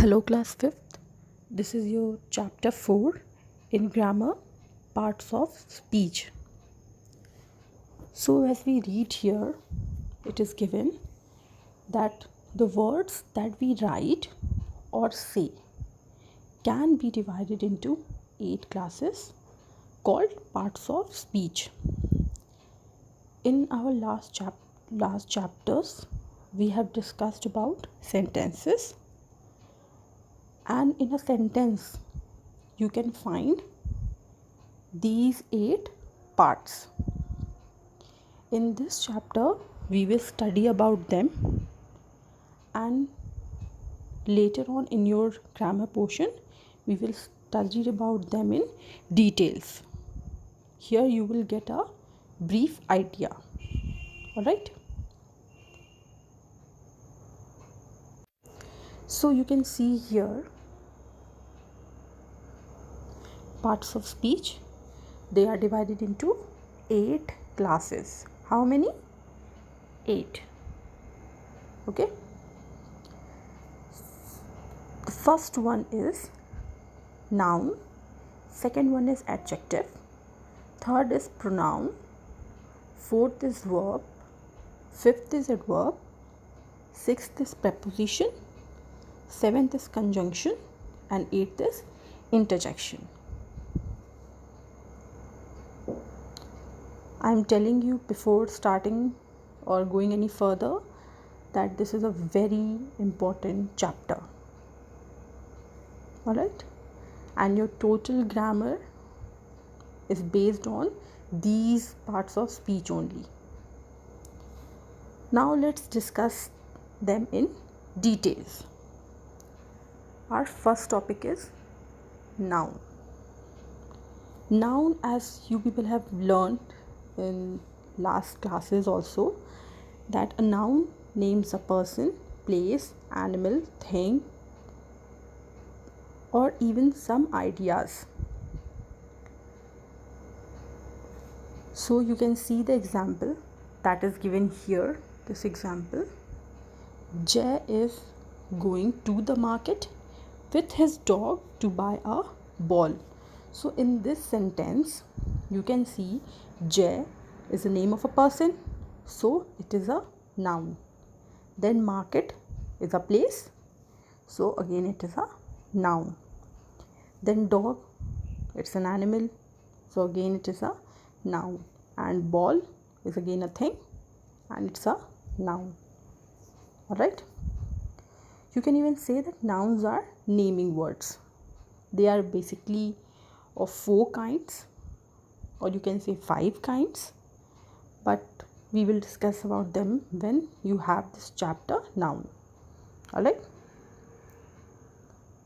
Hello, class 5th. This is your chapter 4 in grammar, parts of speech. So, as we read here, it is given that the words that we write or say can be divided into 8 classes called parts of speech. In our last chapters, we have discussed about sentences. And in a sentence, you can find these 8 parts. In this chapter, we will study about them, and later on in your grammar portion, we will study about them in details. Here you will get a brief idea. Alright? So you can see here parts of speech. They are divided into 8 classes. How many? 8. Okay. The first one is noun. Second one is adjective. Third is pronoun. Fourth is verb. Fifth is adverb. Sixth is preposition. Seventh is conjunction. And eighth is interjection. I am telling you before starting or going any further that this is a very important chapter. Alright? And your total grammar is based on these parts of speech only. Now let's discuss them in details. Our first topic is noun. Noun, as you people have learned in last classes also, that a noun names a person, place, animal, thing, or even some ideas. So you can see the example that is given here. This example: Jay is going to the market with his dog to buy a ball. So in this sentence, you can see Jay is the name of a person, so it is a noun. Then market is a place, so again it is a noun. Then dog, it's an animal, so again it is a noun. And ball is again a thing, and it's a noun. Alright? You can even say that nouns are naming words. They are basically of 4 kinds, or you can say 5 kinds, but we will discuss about them when you have this chapter noun. Alright?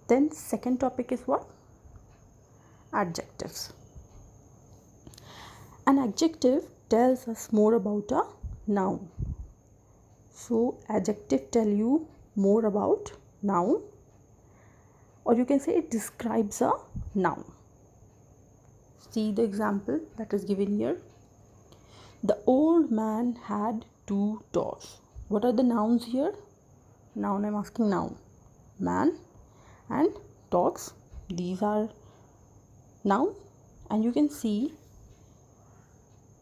Then second topic is what? Adjectives. An adjective tells us more about a noun. So adjective tell you more about noun, or you can say it describes a noun. See the example that is given here. The old man had 2 dogs. What are the nouns here? Noun, I'm asking noun. Man and dogs. These are noun. And you can see,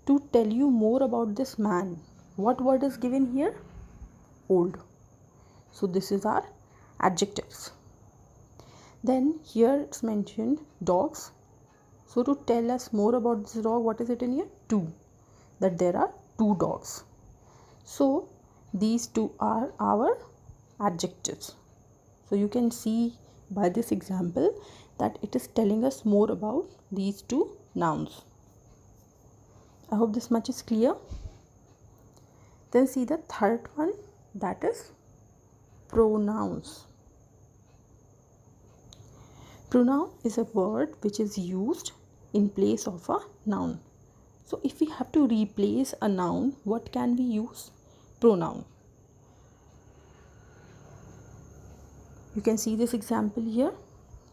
to tell you more about this man, what word is given here? Old. So this is our adjectives. Then here it's mentioned dogs. So to tell us more about this dog, what is it in here? 2. That there are 2 dogs. So these 2 are our adjectives. So you can see by this example that it is telling us more about these 2 nouns. I hope this much is clear. Then see the third one, that is pronouns. Pronoun is a word which is used in place of a noun. So if we have to replace a noun, what can we use? Pronoun. You can see this example here.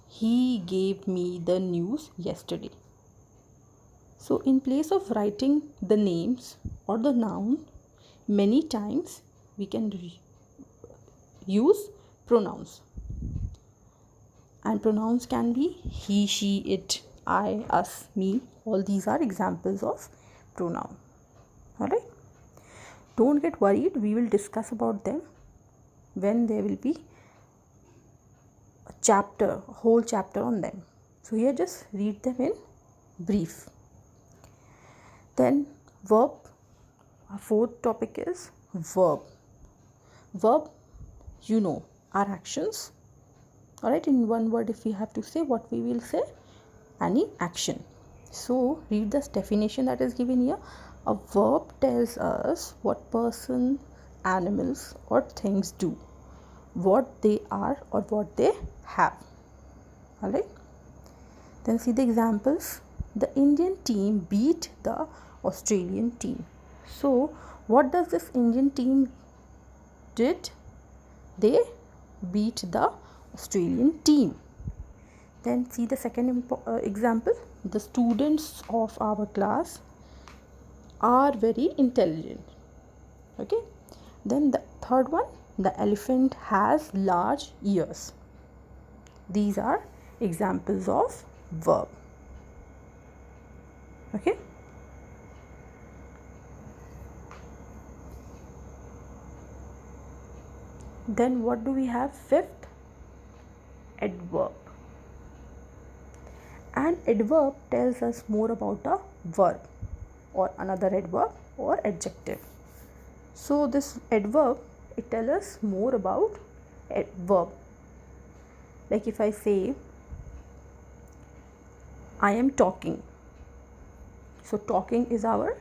He gave me the news yesterday. So in place of writing the names or the noun, many times we can use pronouns. And pronouns can be he, she, it, I, us, me. All these are examples of pronoun. Alright, don't get worried, we will discuss about them when there will be a chapter, a whole chapter on them. So here just read them in brief. Then verb, our fourth topic is verb. Verb, you know, are actions. Alright, in one word, if we have to say, what we will say? Any action. So read this definition that is given here. A verb tells us what person, animals or things do, what they are or what they have. Alright, then see the examples. The Indian team beat the Australian team. So what does this Indian team did? They beat the Australian team. Then see the second example. The students of our class are very intelligent. Okay. Then the third one, the elephant has large ears. These are examples of verb. Okay. Then what do we have? Fifth, adverb. An adverb tells us more about a verb or another adverb or adjective. So this adverb, it tells us more about adverb. Like if I say, I am talking. So talking is our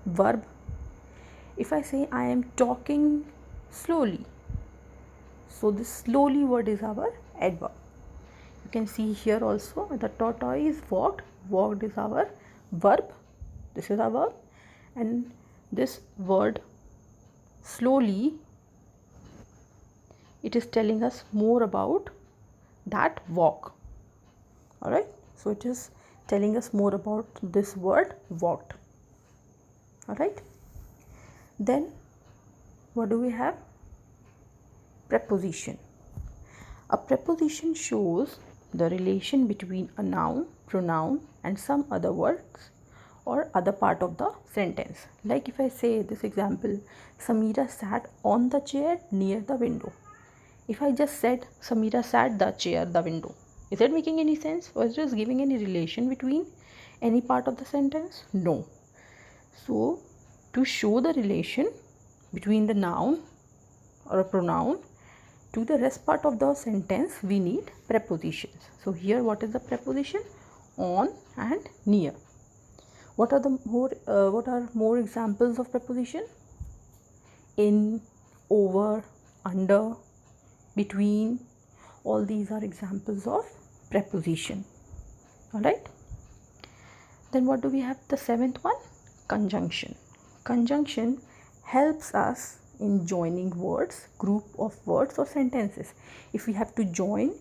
verb. If I say, I am talking slowly. So this slowly word is our adverb. You can see here also the tortoise walked. Walked is our verb. This is our verb. And this word slowly, it is telling us more about that walk. Alright. So it is telling us more about this word walked. Alright. Then what do we have? Preposition. A preposition shows the relation between a noun, pronoun and some other words or other part of the sentence. Like if I say this example, Samira sat on the chair near the window. If I just said Samira sat the chair, the window, is it making any sense? Or is it giving any relation between any part of the sentence? No. So to show the relation between the noun or a pronoun to the rest part of the sentence, we need prepositions. So here what is the preposition? On and near. What are more examples of preposition? In, over, under, between. All these are examples of preposition. Alright. Then what do we have? The seventh one, conjunction. Conjunction helps us in joining words, group of words or sentences. If we have to join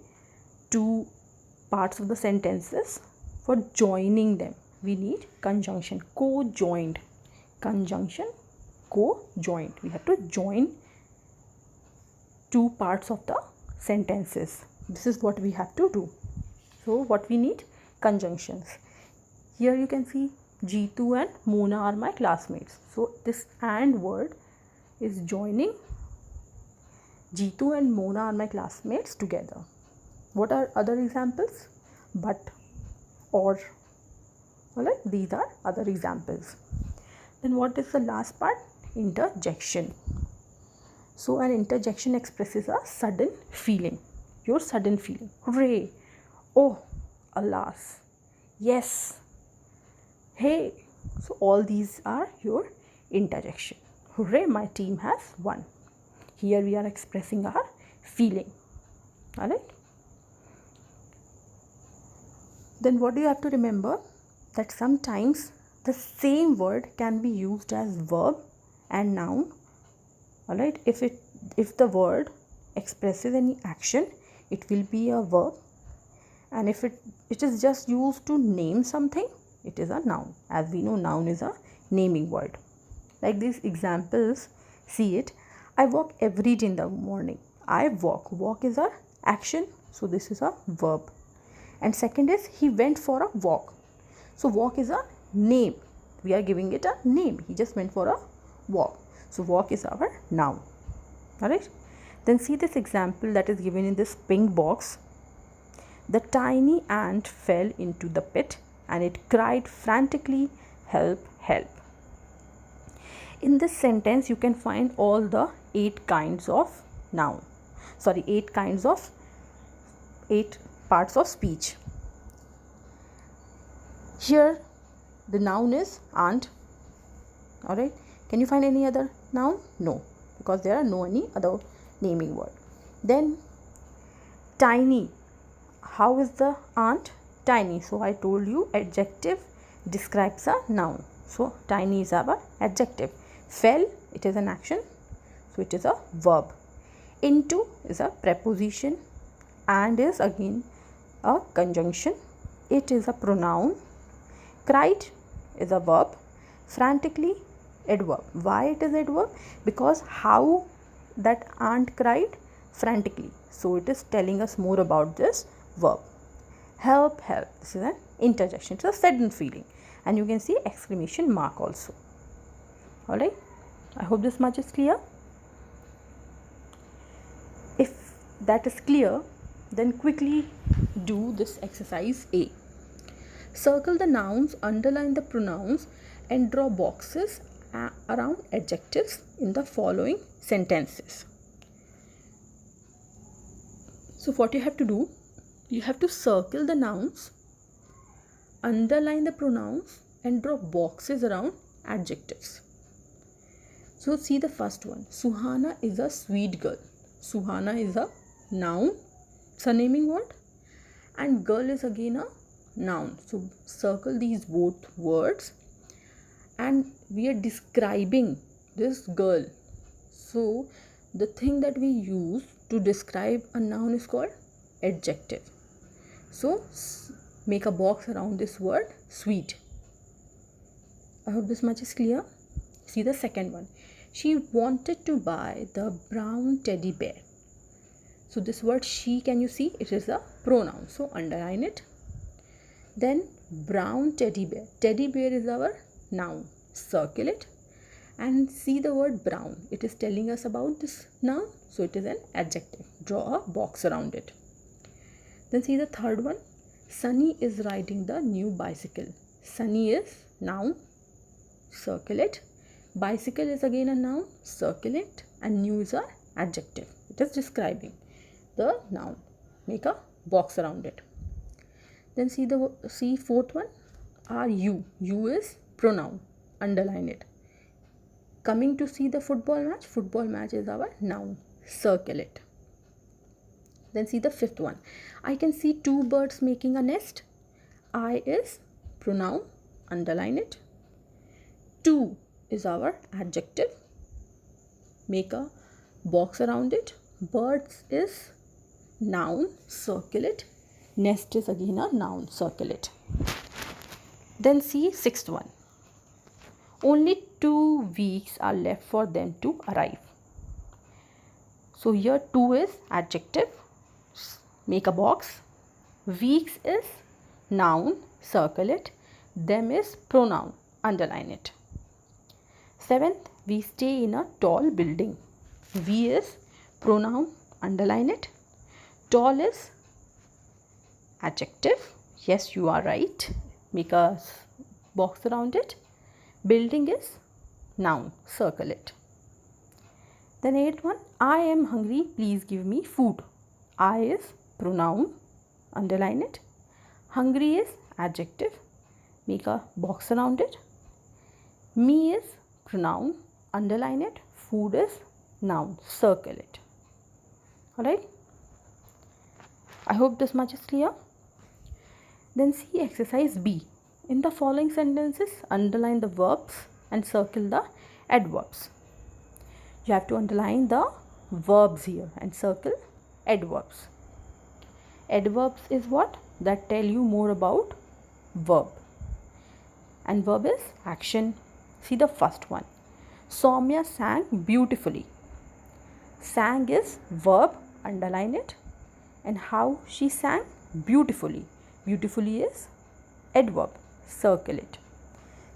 two parts of the sentences, for joining them we need conjunction. Co-joined. Conjunction, co-joined. We have to join two parts of the sentences. This is what we have to do. So what we need? Conjunctions. Here you can see Jeetu and Mona are my classmates. So this and word is joining Jeetu and Mona are my classmates together. What are other examples? But, or. Alright, these are other examples. Then what is the last part? Interjection. So an interjection expresses a sudden feeling. Your sudden feeling. Hooray! Oh, alas! Yes! Hey! So all these are your interjection. Hooray, my team has won. Here we are expressing our feeling. Alright. Then what do you have to remember? That sometimes the same word can be used as verb and noun. Alright. If the word expresses any action, it will be a verb. And if it is just used to name something, it is a noun. As we know, noun is a naming word. Like these examples, see it. I walk every day in the morning. I walk. Walk is a action. So this is a verb. And second is he went for a walk. So walk is a name. We are giving it a name. He just went for a walk. So walk is our noun. Alright. Then see this example that is given in this pink box. The tiny ant fell into the pit and it cried frantically, "Help, help." In this sentence, you can find all the 8 kinds of noun. 8 parts of speech. Here, the noun is ant. Alright. Can you find any other noun? No, because there are no any other naming word. Then, tiny. How is the ant? Tiny. So, I told you adjective describes a noun. So, tiny is our adjective. Fell, it is an action. So, it is a verb. Into is a preposition. And is again a conjunction. It is a pronoun. Cried is a verb. Frantically, adverb. Why it is adverb? Because how that ant cried? Frantically. So, it is telling us more about this verb. Help, help. This is an interjection. It's a sudden feeling. And you can see exclamation mark also. Alright. I hope this much is clear. If that is clear, then quickly do this exercise A. Circle the nouns, underline the pronouns, and draw boxes around adjectives in the following sentences. So what you have to do, you have to circle the nouns, underline the pronouns, and draw boxes around adjectives. So see the first one. Suhana is a sweet girl. Suhana is a noun. It's a naming word. And girl is again a noun. So circle these both words. And we are describing this girl. So the thing that we use to describe a noun is called adjective. So make a box around this word sweet. I hope this much is clear. See the second one. She wanted to buy the brown teddy bear. So this word she, can you see? It is a pronoun. So underline it. Then brown teddy bear. Teddy bear is our noun. Circle it. And see the word brown. It is telling us about this noun. So it is an adjective. Draw a box around it. Then see the third one. Sunny is riding the new bicycle. Sunny is noun. Circle it. Bicycle is again a noun. Circle it. And new is a adjective. It is describing the noun. Make a box around it. Then see fourth one. Are you. You is pronoun. Underline it. Coming to see the football match. Football match is our noun. Circle it. Then see the fifth one. I can see 2 birds making a nest. I is pronoun. Underline it. 2 is our adjective. Make a box around it. Birds is noun. Circle it. Nest is again a noun. Circle it. Then see sixth one. Only 2 weeks are left for them to arrive. So here 2 is adjective. Make a box. Weeks is noun. Circle it. Them is pronoun. Underline it. 7th, we stay in a tall building. We is pronoun. Underline it. Tall is adjective. Yes, you are right. Make a box around it. Building is noun. Circle it. Then 8th one. I am hungry. Please give me food. I is pronoun. Underline it. Hungry is adjective. Make a box around it. Me is pronoun. Underline it. Food is noun. Circle it. Alright. I hope this much is clear. Then see exercise B. In the following sentences, underline the verbs and circle the adverbs. You have to underline the verbs here and circle adverbs. Adverbs is what? That tell you more about verb. And verb is action. See the first one. Soumya sang beautifully. Sang is verb. Underline it. And how she sang? Beautifully. beautifully is adverb. Circle it.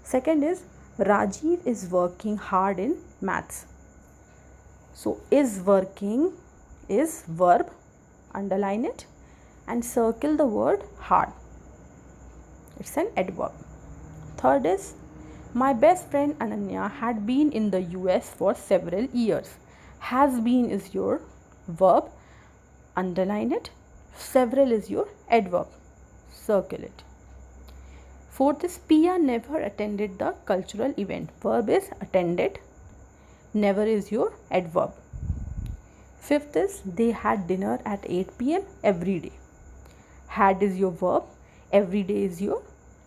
Second is Rajiv is working hard in maths. So is working is verb, underline it and circle the word hard. It's an adverb. Third is my best friend Ananya had been in the US for several years. Has been is your verb, underline it. Several is your adverb, circle it. Fourth is Pia never attended the cultural event. Verb is attended, never is your adverb. Fifth is they had dinner at 8 p.m. every day. Had is your verb, every day is your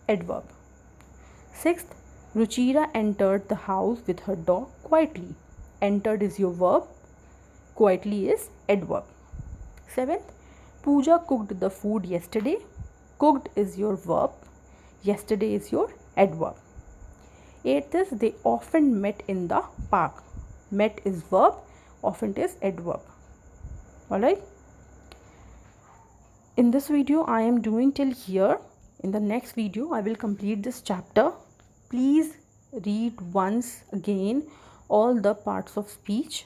adverb. Sixth, Ruchira entered the house with her dog quietly. Entered is your verb, quietly is adverb. Seventh, Pooja cooked the food yesterday. Cooked is your verb, yesterday is your adverb. Eighth is they often met in the park. Met is verb, often is adverb. Alright. In this video I am doing till here. In the next video I will complete this chapter. Please read once again all the parts of speech.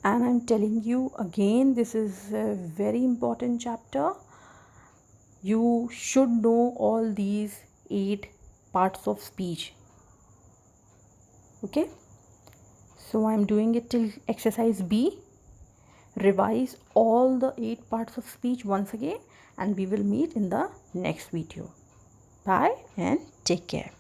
And I'm telling you again, this is a very important chapter. You should know all these 8 parts of speech. Okay? So I'm doing it till exercise B. Revise all the 8 parts of speech once again and we will meet in the next video. Bye and take care.